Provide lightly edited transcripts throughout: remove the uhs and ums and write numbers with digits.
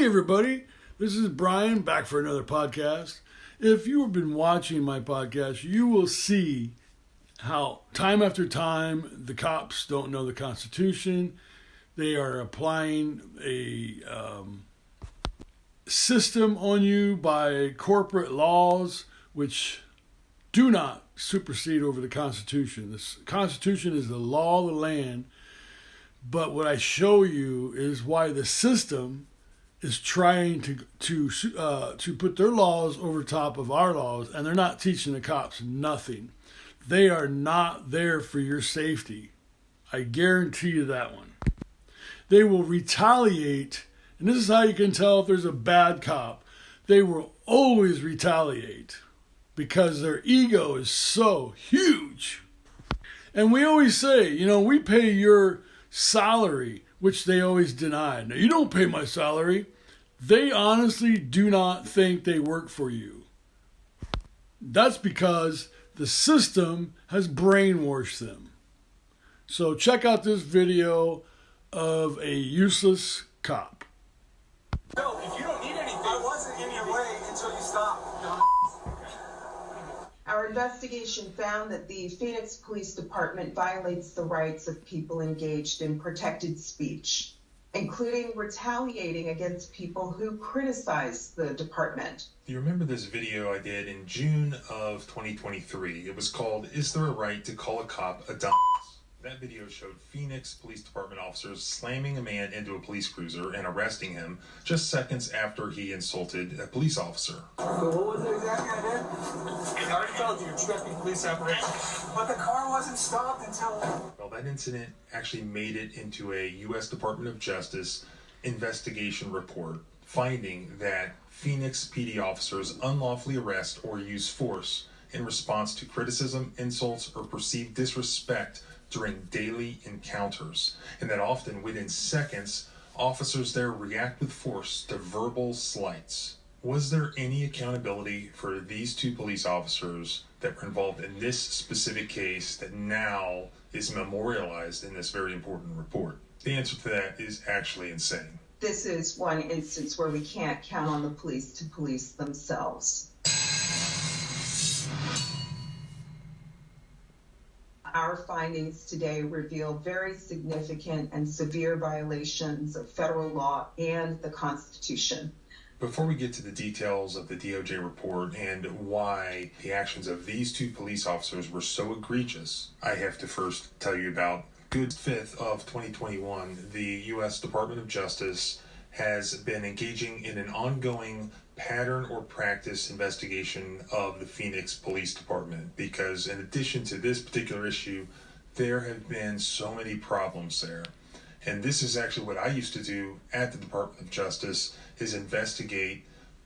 everybody, this is Brian back for another podcast. If you have been watching my podcast, you will see how time after time the cops don't know the Constitution. They are applying a system on you by corporate laws which do not supersede over the Constitution. The Constitution is the law of the land, but what I show you is why the system is trying to put their laws over top of our laws, and they're not teaching the cops nothing. They are not there for your safety. I guarantee you that one. They will retaliate, and this is how you can tell if there's a bad cop. They will always retaliate because their ego is so huge. And we always say, we pay your salary, which they always deny. Now, you don't pay my salary. They honestly do not think they work for you. That's because the system has brainwashed them. So check out this video of a useless cop. No, if you don't need anything, I wasn't in your way until you stopped. Our investigation found that the Phoenix Police Department violates the rights of people engaged in protected speech, including retaliating against people who criticize the department. You remember this video I did in June of 2023. It was called, "Is There a Right to Call a Cop a Dumbass?" That video showed Phoenix Police Department officers slamming a man into a police cruiser and arresting him just seconds after he insulted a police officer. What was it exactly I did? I already told you, you're obstructing police operation. But the car wasn't stopped until... Well, that incident actually made it into a U.S. Department of Justice investigation report, finding that Phoenix PD officers unlawfully arrest or use force in response to criticism, insults, or perceived disrespect during daily encounters, and that often within seconds, officers there react with force to verbal slights. Was there any accountability for these two police officers that were involved in this specific case that now is memorialized in this very important report? The answer to that is actually insane. This is one instance where we can't count on the police to police themselves. Our findings today reveal very significant and severe violations of federal law and the Constitution. Before we get to the details of the DOJ report and why the actions of these two police officers were so egregious, I have to first tell you about June 5th of 2021. The U.S. Department of Justice has been engaging in an ongoing pattern or practice investigation of the Phoenix Police Department, because in addition to this particular issue, there have been so many problems there. And this is actually what I used to do at the Department of Justice, is investigate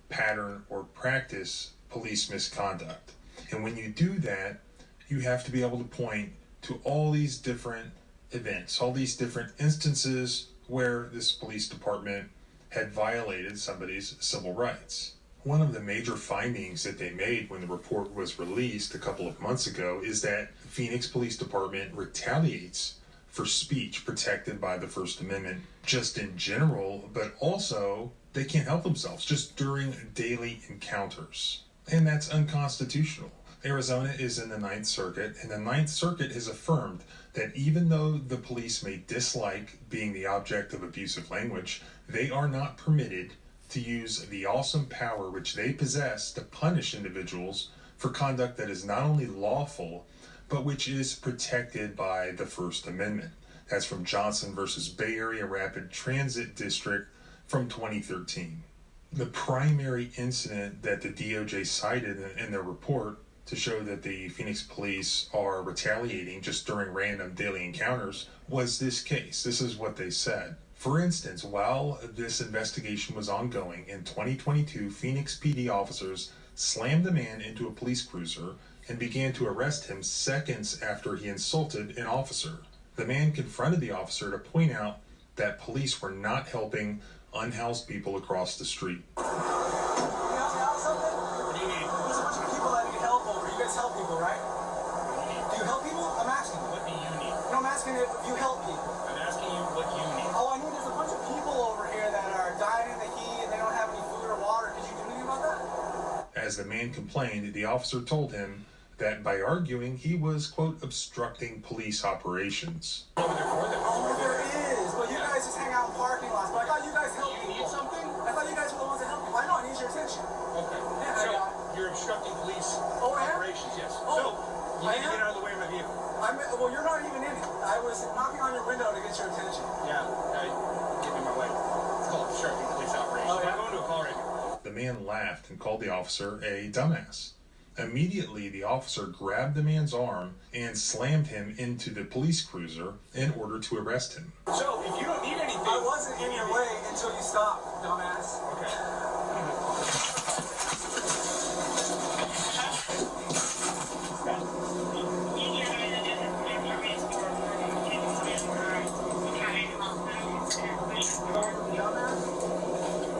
pattern or practice police misconduct. And when you do that, you have to be able to point to all these different events, all these different instances where this police department had violated somebody's civil rights. One of the major findings that they made when the report was released a couple of months ago is that the Phoenix Police Department retaliates for speech protected by the First Amendment just in general, but also they can't help themselves just during daily encounters. And that's unconstitutional. Arizona is in the Ninth Circuit, and the Ninth Circuit has affirmed that even though the police may dislike being the object of abusive language, they are not permitted to use the awesome power which they possess to punish individuals for conduct that is not only lawful, but which is protected by the First Amendment. That's from Johnson versus Bay Area Rapid Transit District from 2013. The primary incident that the DOJ cited in their report to show that the Phoenix police are retaliating just during random daily encounters was this case. This is what they said. For instance, while this investigation was ongoing in 2022, Phoenix PD officers slammed a man into a police cruiser and began to arrest him seconds after he insulted an officer. The man confronted the officer to point out that police were not helping unhoused people across the street. Help people, right? Do you help people? I'm asking. What do you need? No, I'm asking if you help people. I'm asking you what you need. Oh, I know there's a bunch of people over here that are dying in the heat and they As the man complained, the officer told him that by arguing, he was, quote, obstructing police operations. Oh, there is. But you guys just hang out in parking lots. But I thought you guys help people. You need something? I thought you guys were the ones that help people. I know, I need your attention. Okay. Yeah, So you're obstructing police operations, yes. Oh, So you I need to am? get out of the way of my vehicle. Well, you're not even in it. I was knocking on your window to get your attention. Yeah. Get in my way. It's called obstructing police operations. Oh, yeah? I'm going to a call right now. The man laughed and called the officer a dumbass. Immediately, the officer grabbed the man's arm and slammed him into the police cruiser in order to arrest him. So if you don't need anything, I wasn't in your way until you stopped, dumbass. Okay.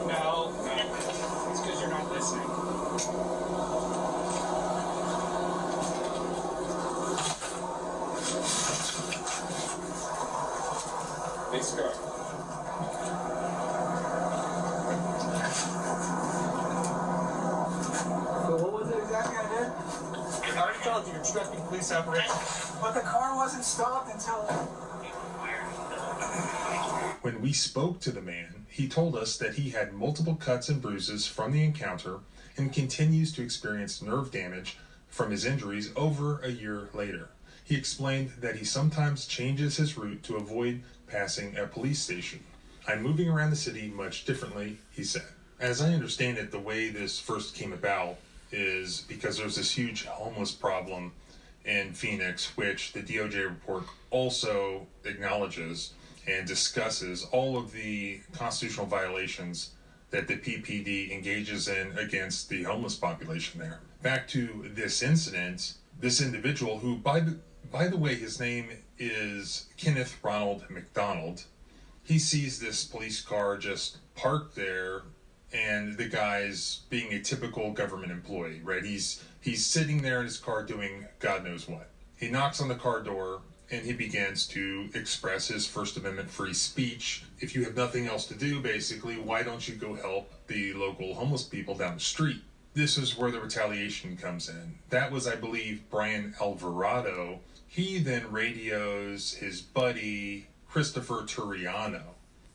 No, it's because you're not listening. Nice car. So what was it exactly I did? I already told you, you're obstructing police operations. But the car wasn't stopped until... When we spoke to the man, he told us that he had multiple cuts and bruises from the encounter and continues to experience nerve damage from his injuries over a year later. He explained that he sometimes changes his route to avoid passing a police station. I'm moving around the city much differently, he said. As I understand it, the way this first came about is because there's this huge homeless problem in Phoenix, which the DOJ report also acknowledges and discusses all of the constitutional violations that the PPD engages in against the homeless population there. Back to this incident, this individual who, by the way, his name is Kenneth Ronald McDonald. He sees this police car just parked there, and the guy's being a typical government employee, right? He's sitting there in his car doing God knows what. He knocks on the car door, and he begins to express his First Amendment free speech. If you have nothing else to do, basically, why don't you go help the local homeless people down the street? This is where the retaliation comes in. That was, I believe, Brian Alvarado. He then radios his buddy, Christopher Turiano.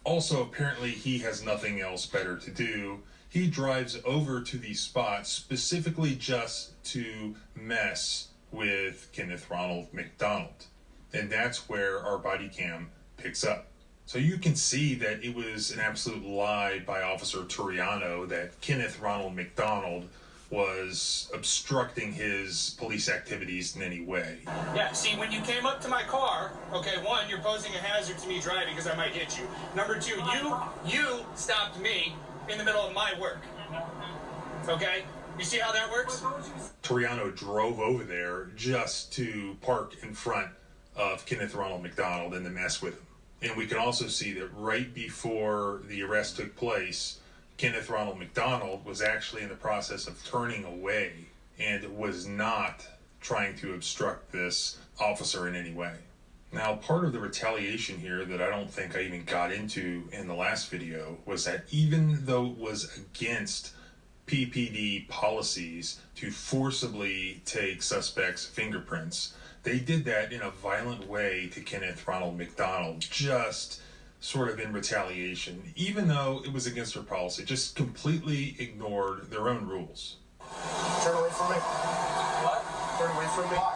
Also, apparently, he has nothing else better to do. He drives over to the spot specifically just to mess with Kenneth Ronald McDonald. And that's where our body cam picks up. So you can see that it was an absolute lie by Officer Turiano that Kenneth Ronald McDonald was obstructing his police activities in any way. Yeah, see, when you came up to my car, okay, one, you're posing a hazard to me driving because I might hit you. Number two, you stopped me in the middle of my work. Okay? You see how that works? Turiano drove over there just to park in front of Kenneth Ronald McDonald and to mess with him. And we can also see that right before the arrest took place, Kenneth Ronald McDonald was actually in the process of turning away and was not trying to obstruct this officer in any way. Now, part of the retaliation here that I don't think I even got into in the last video was that even though it was against PPD policies to forcibly take suspects' fingerprints, they did that in a violent way to Kenneth Ronald McDonald, just sort of in retaliation, even though it was against their policy, just completely ignored their own rules. Turn away from me. What? Turn away from me. Why?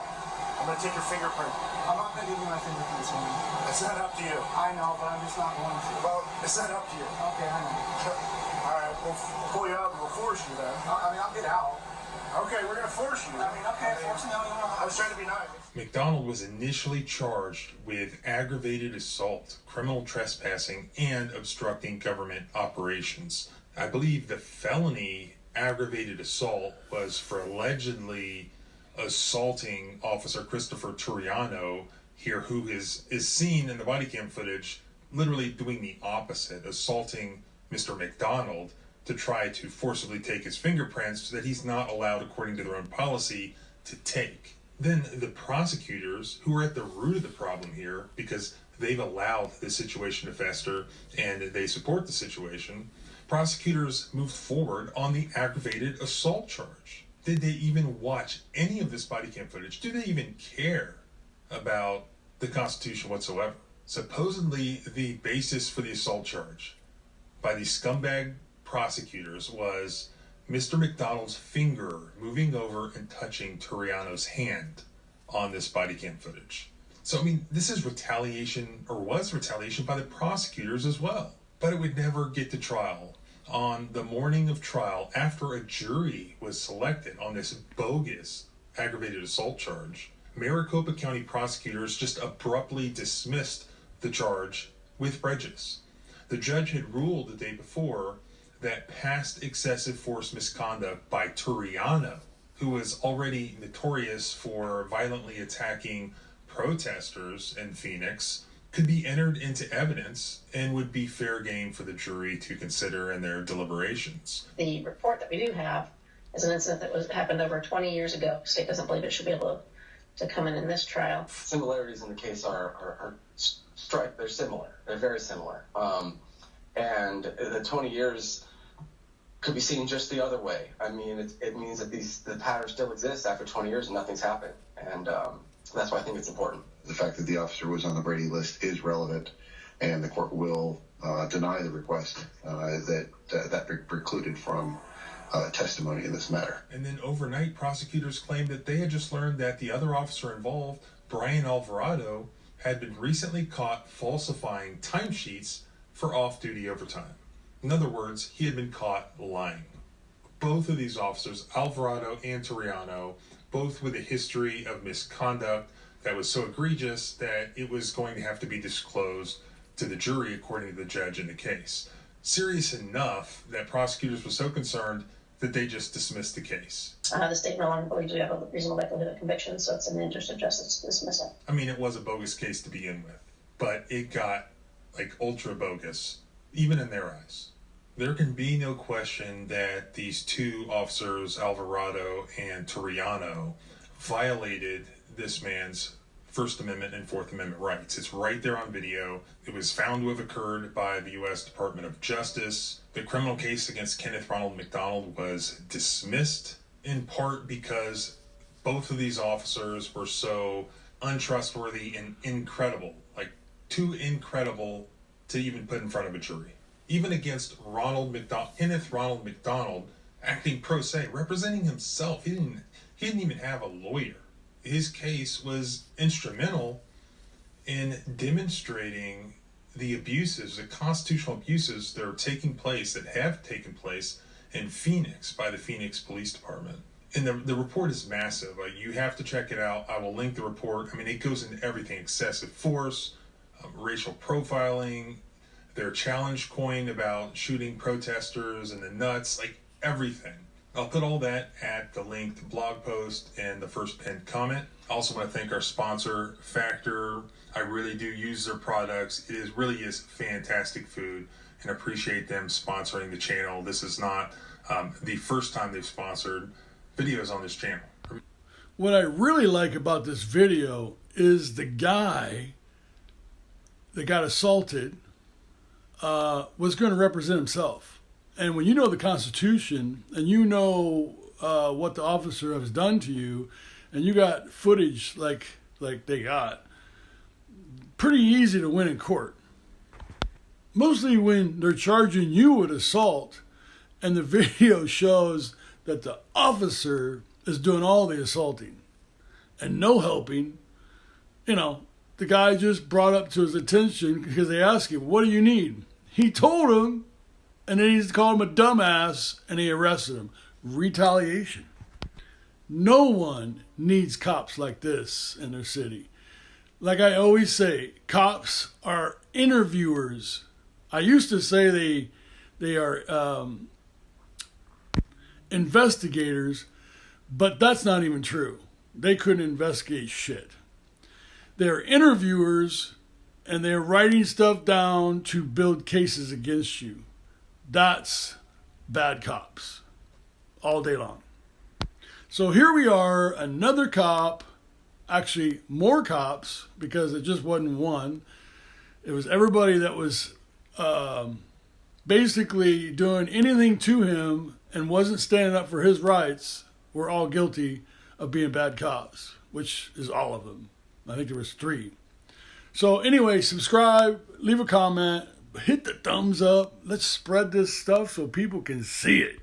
I'm gonna take your fingerprint. I'm not going to give you my fingerprints, man. It's not up to you. I know, but I'm just not going to. Well, it's not up to you. Okay, I know. All right, we'll pull you out and we'll force you then. I mean, I'll get out. Okay, we're gonna force you. I mean, okay, force me out. I was trying to be nice. McDonald was initially charged with aggravated assault, criminal trespassing, and obstructing government operations. I believe the felony aggravated assault was for allegedly assaulting Officer Christopher Turiano here, who is seen in the body cam footage literally doing the opposite, assaulting Mr. McDonald to try to forcibly take his fingerprints that he's not allowed, according to their own policy, to take. Then the prosecutors, who are at the root of the problem here, because they've allowed this situation to fester and they support the situation, prosecutors moved forward on the aggravated assault charge. Did they even watch any of this body cam footage? Do they even care about the Constitution whatsoever? Supposedly, the basis for the assault charge by the scumbag prosecutors was Mr. McDonald's finger moving over and touching Turiano's hand on this body cam footage. So, I mean, this is retaliation, or was retaliation, by the prosecutors as well. But it would never get to trial. On the morning of trial, after a jury was selected on this bogus aggravated assault charge, Maricopa County prosecutors just abruptly dismissed the charge with prejudice. The judge had ruled the day before that past excessive force misconduct by Turiano, who was already notorious for violently attacking protesters in Phoenix, could be entered into evidence and would be fair game for the jury to consider in their deliberations. The report that we do have is an incident that happened over 20 years ago. The state doesn't believe it should be able to come in this trial. Similarities in the case are they're similar. They're very similar. And the 20 years could be seen just the other way. I mean, it means that the pattern still exists after 20 years and nothing's happened. And that's why I think it's important. The fact that the officer was on the Brady list is relevant, and the court will deny the request that precluded from testimony in this matter. And then overnight, prosecutors claimed that they had just learned that the other officer involved, Brian Alvarado, had been recently caught falsifying timesheets for off-duty overtime. In other words, he had been caught lying. Both of these officers, Alvarado and Turiano, both with a history of misconduct that was so egregious that it was going to have to be disclosed to the jury according to the judge in the case. Serious enough that prosecutors were so concerned that they just dismissed the case. The state no longer believes we have a reasonable likelihood of conviction, so it's in the interest of justice to dismiss it. I mean, it was a bogus case to begin with, but it got like ultra bogus, even in their eyes. There can be no question that these two officers, Alvarado and Turiano, violated this man's First Amendment and Fourth Amendment rights. It's right there on video. It was found to have occurred by the U.S. Department of Justice. The criminal case against Kenneth Ronald McDonald was dismissed in part because both of these officers were so untrustworthy and incredible, like too incredible to even put in front of a jury. Even against Kenneth Ronald McDonald, acting pro se, representing himself. He didn't even have a lawyer. His case was instrumental in demonstrating the abuses, the constitutional abuses that are taking place, that have taken place in Phoenix by the Phoenix Police Department. And the report is massive. You have to check it out. I will link the report. I mean, it goes into everything: excessive force, racial profiling, their challenge coin about shooting protesters in the nuts, like everything. I'll put all that at the linked blog post and the first pinned comment. I also want to thank our sponsor, Factor. I really do use their products. It really is fantastic food, and appreciate them sponsoring the channel. This is not the first time they've sponsored videos on this channel. What I really like about this video is the guy that got assaulted was going to represent himself. And when you know the Constitution and you know what the officer has done to you, and you got footage like they got, pretty easy to win in court. Mostly when they're charging you with assault and the video shows that the officer is doing all the assaulting and no helping. You know, the guy just brought up to his attention because they asked him, "What do you need?" He told him, and then he called him a dumbass, and he arrested him. Retaliation. No one needs cops like this in their city. Like I always say, cops are interviewers. I used to say they are investigators, but that's not even true. They couldn't investigate shit. They're interviewers, and they're writing stuff down to build cases against you. That's bad cops all day long. So here we are, another cop, actually more cops, because it just wasn't one. It was everybody that was basically doing anything to him and wasn't standing up for his rights were all guilty of being bad cops, which is all of them. I think there was 3. So anyway, subscribe, leave a comment, hit the thumbs up. Let's spread this stuff so people can see it.